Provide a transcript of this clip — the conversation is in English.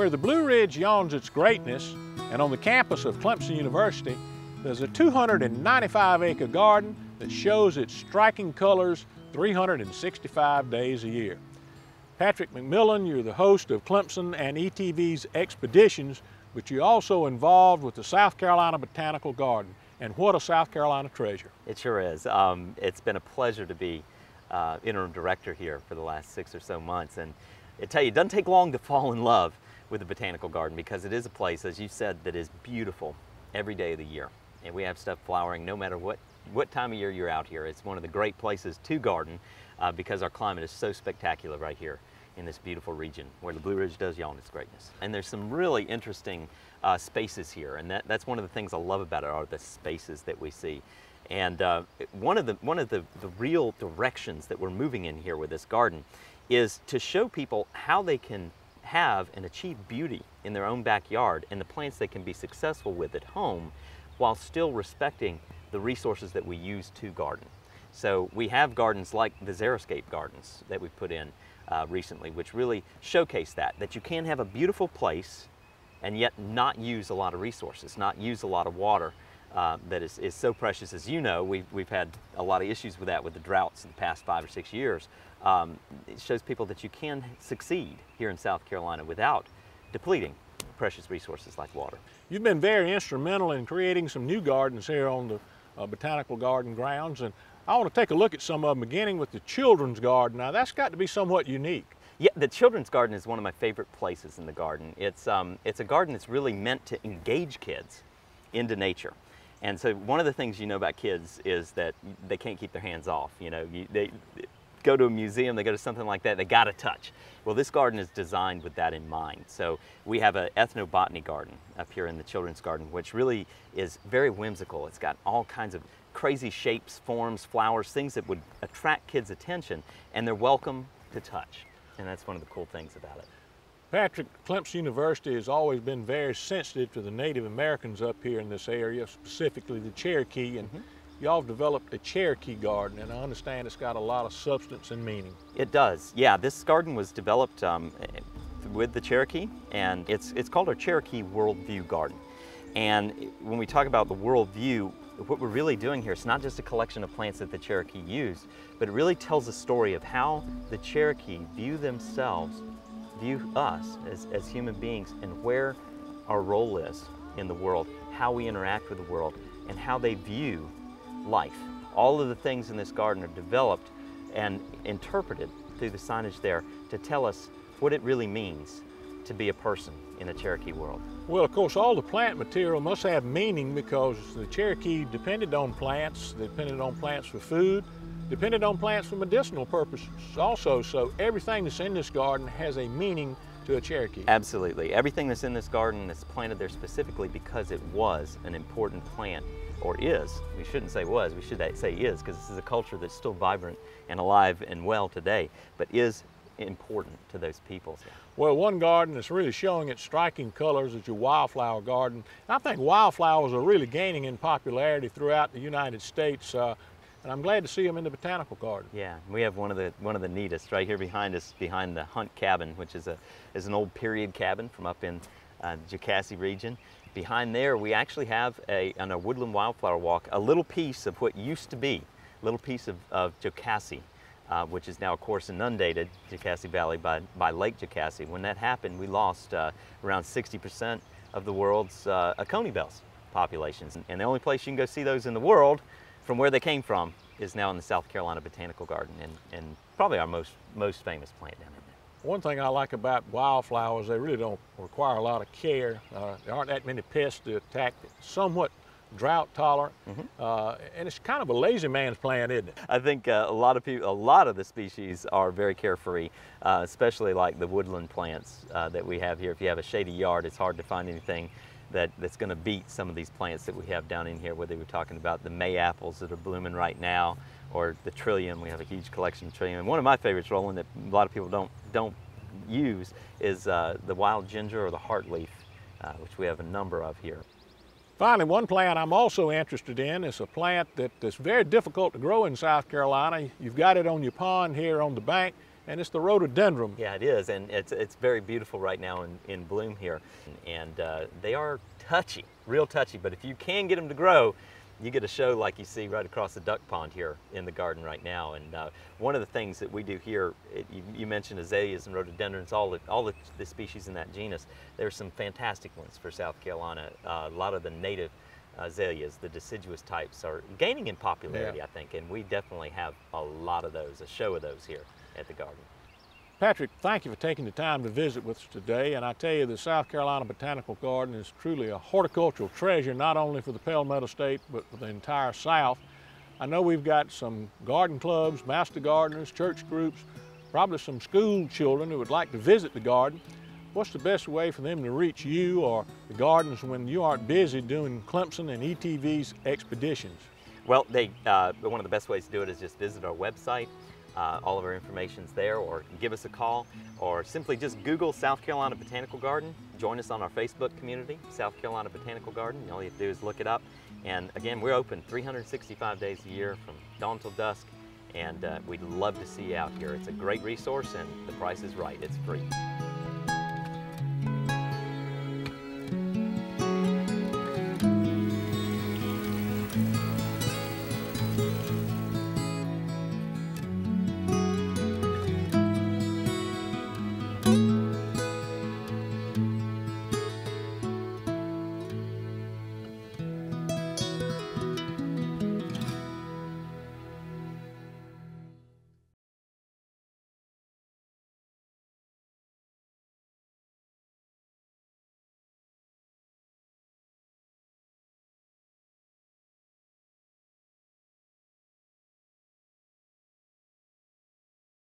Where the Blue Ridge yawns its greatness, and on the campus of Clemson University, there's a 295-acre garden that shows its striking colors 365 days a year. Patrick McMillan, you're the host of Clemson and ETV's Expeditions, but you're also involved with the South Carolina Botanical Garden. And what a South Carolina treasure. It sure is. It's been a pleasure to be interim director here for the last 6 or so months. And I tell you, it doesn't take long to fall in love with the Botanical Garden, because it is a place, as you said, that is beautiful every day of the year. And we have stuff flowering no matter what time of year you're out here. It's one of the great places to garden because our climate is so spectacular right here in this beautiful region where the Blue Ridge does yawn its greatness. And there's some really interesting spaces here, and that's one of the things I love about it, are the spaces that we see. And one of the real directions that we're moving in here with this garden is to show people how they can have and achieve beauty in their own backyard and the plants they can be successful with at home while still respecting the resources that we use to garden. So we have gardens like the xeriscape gardens that we put in recently, which really showcase that you can have a beautiful place and yet not use a lot of resources, not use a lot of water that is so precious. As you know, we've had a lot of issues with that with the droughts in the past 5 or 6 years. It shows people that you can succeed here in South Carolina without depleting precious resources like water. You've been very instrumental in creating some new gardens here on the Botanical Garden grounds, and I want to take a look at some of them, beginning with the Children's Garden. Now that's got to be somewhat unique. Yeah, the Children's Garden is one of my favorite places in the garden. It's a garden that's really meant to engage kids into nature. And so one of the things you know about kids is that they can't keep their hands off. You know, they go to a museum, they go to something like that, they gotta touch. Well, this garden is designed with that in mind. So we have an ethnobotany garden up here in the Children's Garden, which really is very whimsical. It's got all kinds of crazy shapes, forms, flowers, things that would attract kids' attention, and they're welcome to touch. And that's one of the cool things about it. Patrick, Clemson University has always been very sensitive to the Native Americans up here in this area, specifically the Cherokee, and y'all have developed a Cherokee Garden, and I understand it's got a lot of substance and meaning. It does, yeah. This garden was developed with the Cherokee, and it's called our Cherokee Worldview Garden. And when we talk about the worldview, what we're really doing here, it's not just a collection of plants that the Cherokee used, but it really tells a story of how the Cherokee view themselves, view us as human beings, and where our role is in the world, how we interact with the world, and how they view life. All of the things in this garden are developed and interpreted through the signage there to tell us what it really means to be a person in a Cherokee world. Well, of course, all the plant material must have meaning, because the Cherokee depended on plants. They depended on plants for food, depended on plants for medicinal purposes also. So everything that's in this garden has a meaning to a Cherokee. Absolutely. Everything that's in this garden is planted there specifically because it was an important plant, or is. We shouldn't say was, we should say is, because this is a culture that's still vibrant and alive and well today, but is important to those people. Well, one garden that's really showing its striking colors is your Wildflower Garden. And I think wildflowers are really gaining in popularity throughout the United States, and I'm glad to see them in the Botanical Garden. Yeah, we have one of the neatest right here behind us, behind the Hunt Cabin, which is an old period cabin from up in Jocassee region. Behind there, we actually have on a Woodland Wildflower Walk, a little piece of what used to be a little piece of Jocassee, which is now, of course, inundated Jocassee Valley by Lake Jocassee. When that happened, we lost around 60% of the world's coney-bells populations. And the only place you can go see those in the world from where they came from is now in the South Carolina Botanical Garden, and probably our most famous plant down in there. One thing I like about wildflowers, they really don't require a lot of care. There aren't that many pests to attack, somewhat drought tolerant, and it's kind of a lazy man's plant, isn't it? I think a lot of the species are very carefree, especially like the woodland plants that we have here. If you have a shady yard, it's hard to find anything that's going to beat some of these plants that we have down in here, whether we're talking about the May apples that are blooming right now, or the trillium. We have a huge collection of trillium. And one of my favorites, Rowland, that a lot of people don't use is the wild ginger or the heartleaf, which we have a number of here. Finally, one plant I'm also interested in is a plant that's very difficult to grow in South Carolina. You've got it on your pond here on the bank. and it's the rhododendron. Yeah, it is, and it's very beautiful right now in bloom here. And they are touchy, real touchy, but if you can get them to grow, you get a show like you see right across the duck pond here in the garden right now. And one of the things that we do here, you mentioned azaleas and rhododendrons, all the species in that genus. There's some fantastic ones for South Carolina. A lot of the native azaleas, the deciduous types, are gaining in popularity, Yeah. I think, and we definitely have a lot of those, a show of those here at the garden. Patrick, thank you for taking the time to visit with us today. And I tell you, the South Carolina Botanical Garden is truly a horticultural treasure, not only for the Palmetto State, but for the entire South. I know we've got some garden clubs, master gardeners, church groups, probably some school children who would like to visit the garden. What's the best way for them to reach you or the gardens when you aren't busy doing Clemson and ETV's expeditions? Well, one of the best ways to do it is just visit our website. All of our information's there, or give us a call, or simply just Google South Carolina Botanical Garden. Join us on our Facebook community, South Carolina Botanical Garden. All you have to do is look it up. And again, we're open 365 days a year from dawn till dusk, and we'd love to see you out here. It's a great resource, and the price is right. It's free.